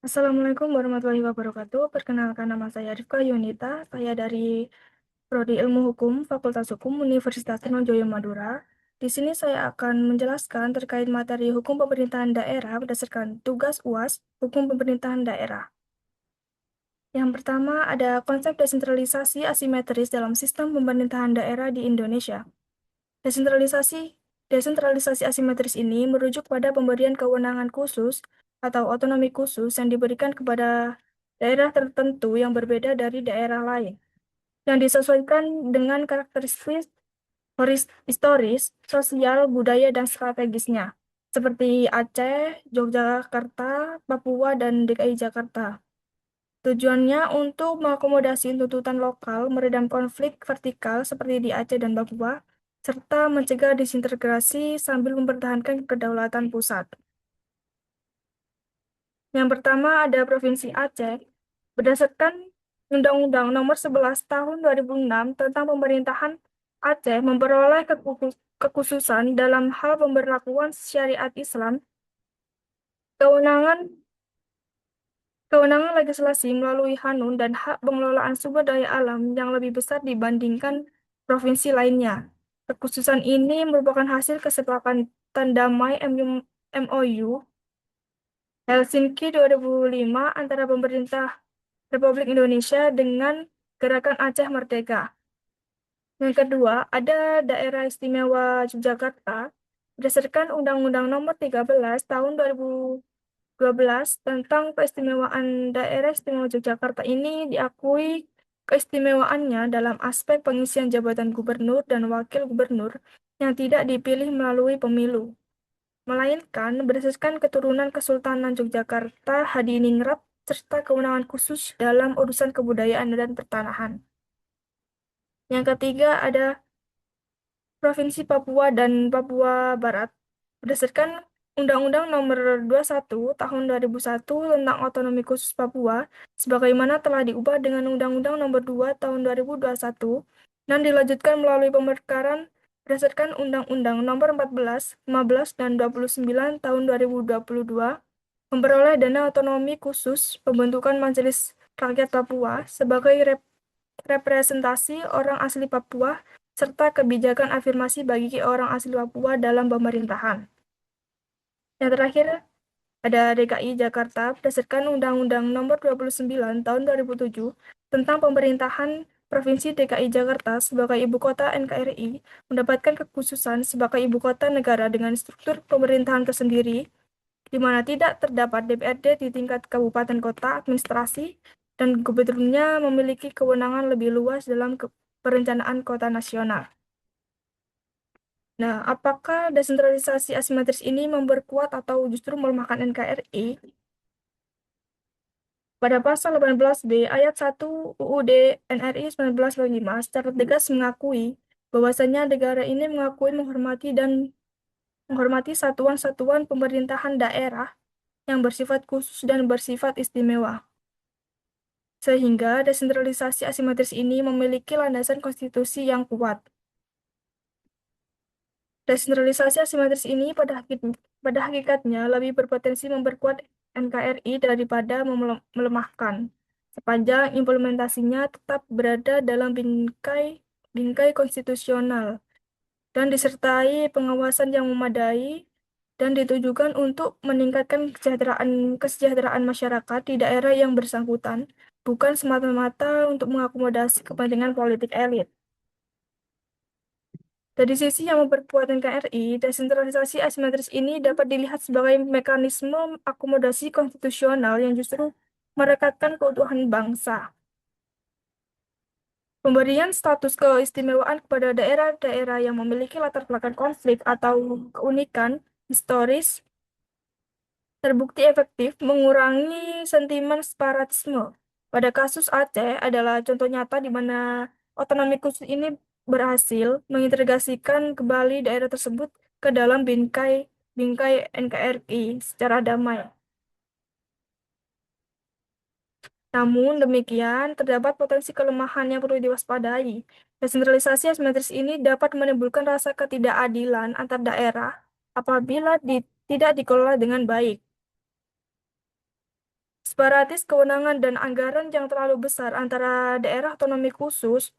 Assalamualaikum warahmatullahi wabarakatuh. Perkenalkan, nama saya Rifka Yunita. Saya dari Prodi Ilmu Hukum, Fakultas Hukum Universitas Trunojoyo Madura. Di sini saya akan menjelaskan terkait materi hukum pemerintahan daerah berdasarkan tugas UAS, hukum pemerintahan daerah. Yang pertama ada konsep desentralisasi asimetris dalam sistem pemerintahan daerah di Indonesia. Desentralisasi asimetris ini merujuk pada pemberian kewenangan khusus atau otonomi khusus yang diberikan kepada daerah tertentu yang berbeda dari daerah lain, yang disesuaikan dengan karakteristik historis, sosial, budaya, dan strategisnya, seperti Aceh, Yogyakarta, Papua, dan DKI Jakarta. Tujuannya untuk mengakomodasi tuntutan lokal, meredam konflik vertikal seperti di Aceh dan Papua, serta mencegah disintegrasi sambil mempertahankan kedaulatan pusat. Yang pertama ada Provinsi Aceh. Berdasarkan Undang-Undang Nomor 11 Tahun 2006 tentang Pemerintahan Aceh memperoleh kekhususan dalam hal pemberlakuan syariat Islam, kewenangan Kewenangan legislasi melalui Hanun dan hak pengelolaan sumber daya alam yang lebih besar dibandingkan provinsi lainnya. Kekhususan ini merupakan hasil kesepakatan damai MOU Helsinki 2005 antara pemerintah Republik Indonesia dengan Gerakan Aceh Merdeka. Yang kedua, ada Daerah Istimewa Yogyakarta. Berdasarkan Undang-Undang Nomor 13 Tahun 2012 tentang keistimewaan Daerah Istimewa Yogyakarta ini diakui keistimewaannya dalam aspek pengisian jabatan gubernur dan wakil gubernur yang tidak dipilih melalui pemilu, melainkan berdasarkan keturunan Kesultanan Yogyakarta Hadiningrat serta kewenangan khusus dalam urusan kebudayaan dan pertanahan. Yang ketiga ada Provinsi Papua dan Papua Barat. Berdasarkan Undang-Undang Nomor 21 Tahun 2001 tentang Otonomi Khusus Papua, sebagaimana telah diubah dengan Undang-Undang Nomor 2 Tahun 2021 dan dilanjutkan melalui pemekaran berdasarkan Undang-Undang Nomor 14, 15, dan 29 Tahun 2022, memperoleh dana otonomi khusus pembentukan Majelis Rakyat Papua sebagai representasi orang asli Papua serta kebijakan afirmasi bagi orang asli Papua dalam pemerintahan. Yang terakhir, ada DKI Jakarta berdasarkan Undang-Undang Nomor 29 Tahun 2007 tentang Pemerintahan Provinsi DKI Jakarta sebagai Ibu Kota NKRI mendapatkan kekhususan sebagai Ibu Kota Negara dengan struktur pemerintahan tersendiri, di mana tidak terdapat DPRD di tingkat kabupaten kota administrasi, dan gubernurnya memiliki kewenangan lebih luas dalam perencanaan kota nasional. Nah, apakah desentralisasi asimetris ini memperkuat atau justru melemahkan NKRI? Pada pasal 18B ayat 1 UUD NRI 1945 secara tegas mengakui bahwasanya negara ini menghormati satuan-satuan pemerintahan daerah yang bersifat khusus dan bersifat istimewa. Sehingga desentralisasi asimetris ini memiliki landasan konstitusi yang kuat. Desentralisasi asimetris ini pada hakikatnya lebih berpotensi memperkuat NKRI daripada melemahkan, sepanjang implementasinya tetap berada dalam bingkai konstitusional dan disertai pengawasan yang memadai dan ditujukan untuk meningkatkan kesejahteraan masyarakat di daerah yang bersangkutan, bukan semata-mata untuk mengakomodasi kepentingan politik elit. Dari sisi yang memperkuat NKRI, desentralisasi asimetris ini dapat dilihat sebagai mekanisme akomodasi konstitusional yang justru merekatkan keutuhan bangsa. Pemberian status keistimewaan kepada daerah-daerah yang memiliki latar belakang konflik atau keunikan historis terbukti efektif mengurangi sentimen separatisme. Pada kasus Aceh adalah contoh nyata di mana otonomi khusus ini berhasil mengintegrasikan kembali daerah tersebut ke dalam bingkai NKRI secara damai. Namun demikian, terdapat potensi kelemahan yang perlu diwaspadai. Desentralisasi asimetris ini dapat menimbulkan rasa ketidakadilan antar daerah apabila tidak dikelola dengan baik. Separatis kewenangan dan anggaran yang terlalu besar antara daerah otonomi khusus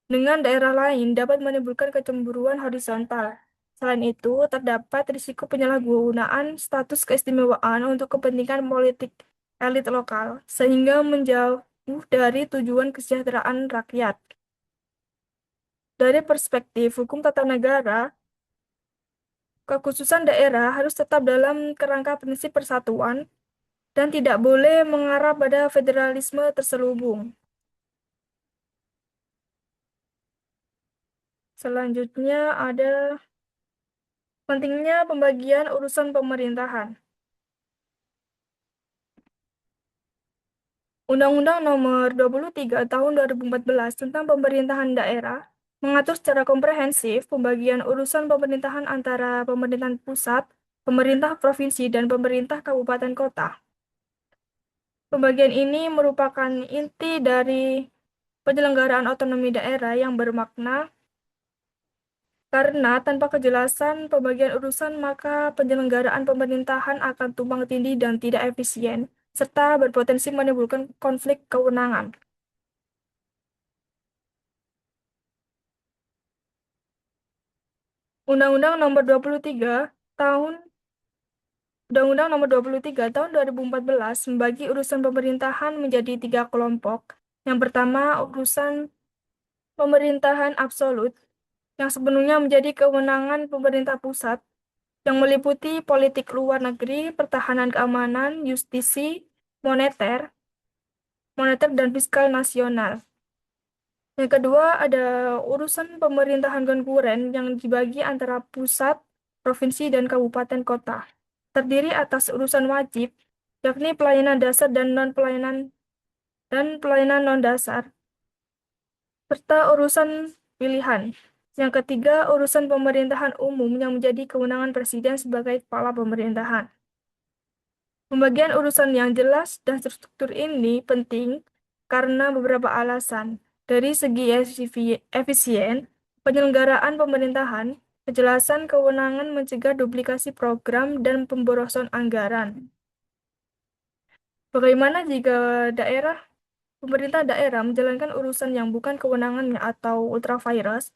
dengan daerah lain dapat menimbulkan kecemburuan horizontal. Selain itu, terdapat risiko penyalahgunaan status keistimewaan untuk kepentingan politik elit lokal, sehingga menjauh dari tujuan kesejahteraan rakyat. Dari perspektif hukum tata negara, kekhususan daerah harus tetap dalam kerangka prinsip persatuan dan tidak boleh mengarah pada federalisme terselubung. Selanjutnya ada pentingnya pembagian urusan pemerintahan. Undang-Undang Nomor 23 Tahun 2014 tentang Pemerintahan Daerah mengatur secara komprehensif pembagian urusan pemerintahan antara pemerintahan pusat, pemerintah provinsi, dan pemerintah kabupaten kota. Pembagian ini merupakan inti dari penyelenggaraan otonomi daerah yang bermakna karena tanpa kejelasan pembagian urusan maka penyelenggaraan pemerintahan akan tumpang tindih dan tidak efisien, serta berpotensi menimbulkan konflik kewenangan. Undang-Undang Nomor 23 Tahun Undang-Undang Nomor 23 Tahun 2014 membagi urusan pemerintahan menjadi 3 kelompok. Yang pertama, urusan pemerintahan absolut, yang sepenuhnya menjadi kewenangan pemerintah pusat, yang meliputi politik luar negeri, pertahanan keamanan, justisi, moneter, moneter dan fiskal nasional. Yang kedua, ada urusan pemerintahan konkuren yang dibagi antara pusat, provinsi, dan kabupaten kota. Terdiri atas urusan wajib, yakni pelayanan dasar dan pelayanan non-dasar, serta urusan pilihan. Yang ketiga, urusan pemerintahan umum yang menjadi kewenangan presiden sebagai kepala pemerintahan. Pembagian urusan yang jelas dan terstruktur ini penting karena beberapa alasan. Dari segi efisien, penyelenggaraan pemerintahan, kejelasan kewenangan mencegah duplikasi program dan pemborosan anggaran. Bagaimana jika pemerintah daerah menjalankan urusan yang bukan kewenangannya atau ultravirus?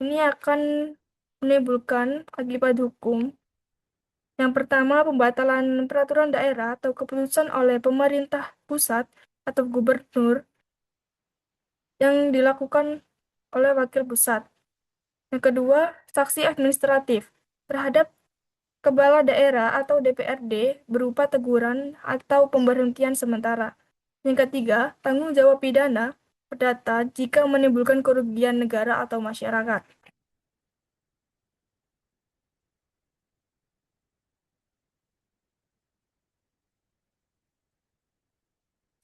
Ini akan menimbulkan akibat hukum. Yang pertama, pembatalan peraturan daerah atau keputusan oleh pemerintah pusat atau gubernur yang dilakukan oleh wakil pusat. Yang kedua, sanksi administratif terhadap kepala daerah atau DPRD berupa teguran atau pemberhentian sementara. Yang ketiga, tanggung jawab pidana perdata jika menimbulkan kerugian negara atau masyarakat.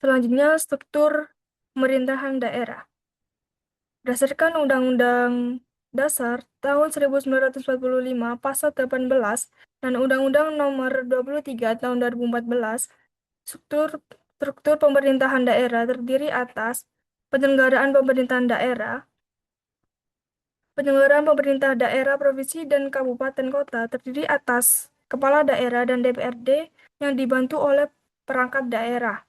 Selanjutnya, struktur pemerintahan daerah. Berdasarkan Undang-Undang Dasar tahun 1945 Pasal 18 dan Undang-Undang Nomor 23 Tahun 2014, struktur struktur pemerintahan daerah terdiri atas penyelenggaraan pemerintah daerah, provinsi, dan kabupaten kota terdiri atas kepala daerah dan DPRD yang dibantu oleh perangkat daerah.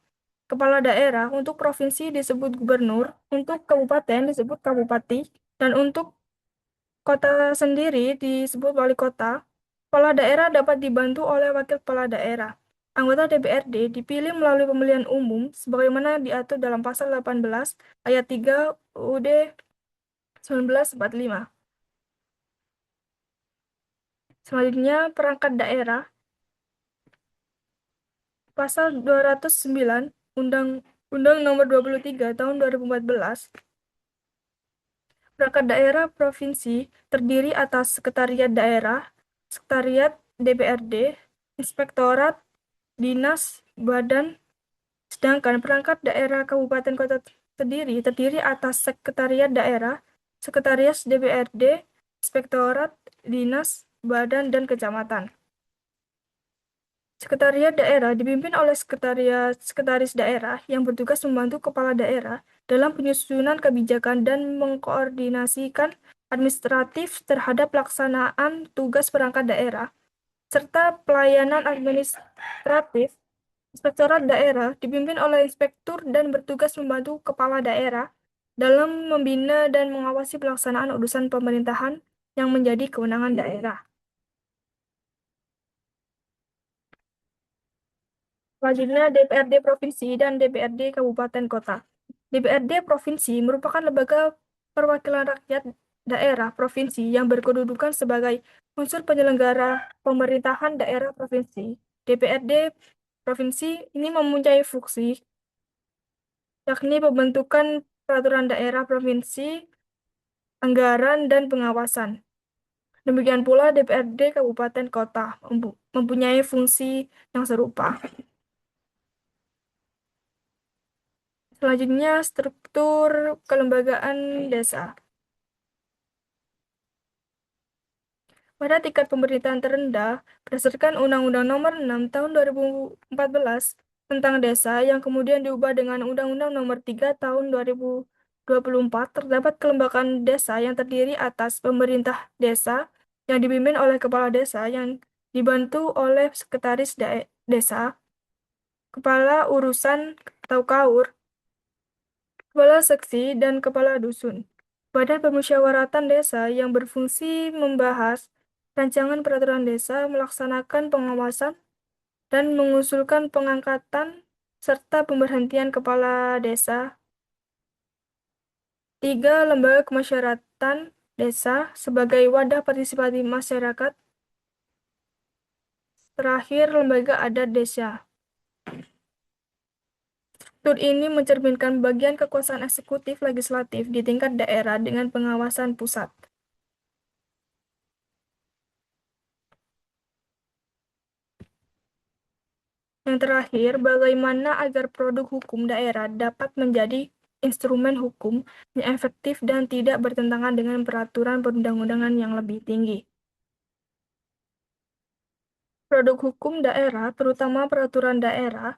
Kepala daerah untuk provinsi disebut gubernur, untuk kabupaten disebut kabupati, dan untuk kota sendiri disebut wali kota. Kepala daerah dapat dibantu oleh wakil kepala daerah. Anggota DPRD dipilih melalui pemilihan umum sebagaimana diatur dalam pasal 18 ayat 3 UUD 1945. Selanjutnya, perangkat daerah. Pasal 209 Undang-Undang Nomor 23 Tahun 2014. Perangkat daerah provinsi terdiri atas sekretariat daerah, sekretariat DPRD, inspektorat, dinas, badan, sedangkan perangkat daerah kabupaten kota sendiri terdiri atas sekretariat daerah, sekretaris DPRD, inspektorat, dinas, badan, dan kecamatan. Sekretariat daerah dipimpin oleh sekretaris daerah yang bertugas membantu kepala daerah dalam penyusunan kebijakan dan mengkoordinasikan administratif terhadap pelaksanaan tugas perangkat daerah, serta pelayanan administratif. Inspektorat daerah dipimpin oleh inspektur dan bertugas membantu kepala daerah dalam membina dan mengawasi pelaksanaan urusan pemerintahan yang menjadi kewenangan daerah. Selanjutnya, DPRD Provinsi dan DPRD Kabupaten Kota. DPRD Provinsi merupakan lembaga perwakilan rakyat daerah provinsi yang berkedudukan sebagai unsur penyelenggara pemerintahan daerah provinsi. DPRD Provinsi ini mempunyai fungsi yakni pembentukan peraturan daerah provinsi, anggaran, dan pengawasan. Demikian pula DPRD Kabupaten Kota mempunyai fungsi yang serupa. Selanjutnya, struktur kelembagaan desa. Pada tingkat pemerintahan terendah, berdasarkan Undang-Undang Nomor 6 Tahun 2014 tentang desa yang kemudian diubah dengan Undang-Undang Nomor 3 Tahun 2024, terdapat kelembagaan desa yang terdiri atas pemerintah desa yang dipimpin oleh kepala desa yang dibantu oleh sekretaris desa, kepala urusan atau KAUR, kepala seksi, dan kepala dusun. Badan Permusyawaratan Desa yang berfungsi membahas rancangan peraturan desa, melaksanakan pengawasan, dan mengusulkan pengangkatan serta pemberhentian kepala desa. 3. Lembaga kemasyarakatan desa sebagai wadah partisipasi masyarakat. Terakhir, lembaga adat desa. Struktur ini mencerminkan bagian kekuasaan eksekutif legislatif di tingkat daerah dengan pengawasan pusat. Yang terakhir, bagaimana agar produk hukum daerah dapat menjadi instrumen hukum yang efektif dan tidak bertentangan dengan peraturan perundang-undangan yang lebih tinggi. Produk hukum daerah, terutama peraturan daerah,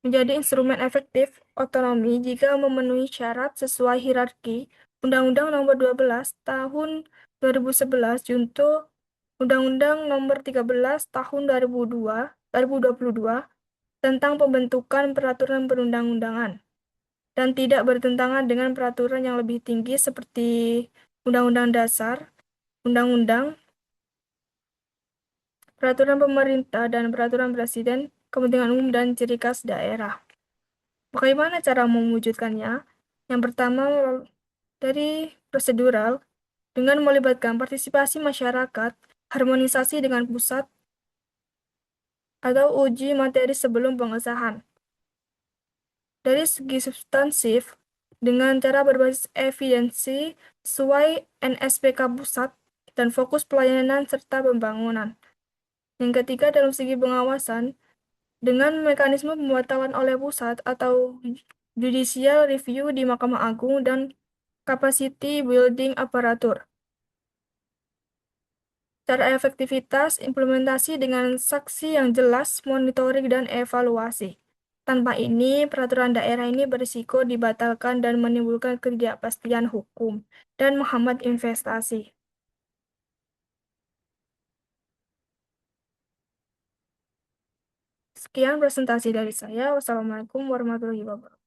menjadi instrumen efektif otonomi jika memenuhi syarat sesuai hierarki Undang-Undang Nomor 12 Tahun 2011 junto Undang-Undang Nomor 13 Tahun 2022 tentang pembentukan peraturan perundang-undangan dan tidak bertentangan dengan peraturan yang lebih tinggi seperti Undang-Undang Dasar, Undang-Undang, Peraturan Pemerintah, dan Peraturan Presiden, Kepentingan Umum, dan Ciri Khas Daerah. Bagaimana cara mewujudkannya? Yang pertama, dari prosedural, dengan melibatkan partisipasi masyarakat, harmonisasi dengan pusat, atau uji materi sebelum pengesahan. Dari segi substansif, dengan cara berbasis evidensi sesuai NSPK pusat dan fokus pelayanan serta pembangunan. Yang ketiga, dalam segi pengawasan, dengan mekanisme pemantauan oleh pusat atau judicial review di Mahkamah Agung dan capacity building aparatur. Cara efektivitas implementasi dengan saksi yang jelas, monitoring, dan evaluasi. Tanpa ini, peraturan daerah ini berisiko dibatalkan dan menimbulkan ketidakpastian hukum dan menghambat investasi. Sekian presentasi dari saya. Wassalamualaikum warahmatullahi wabarakatuh.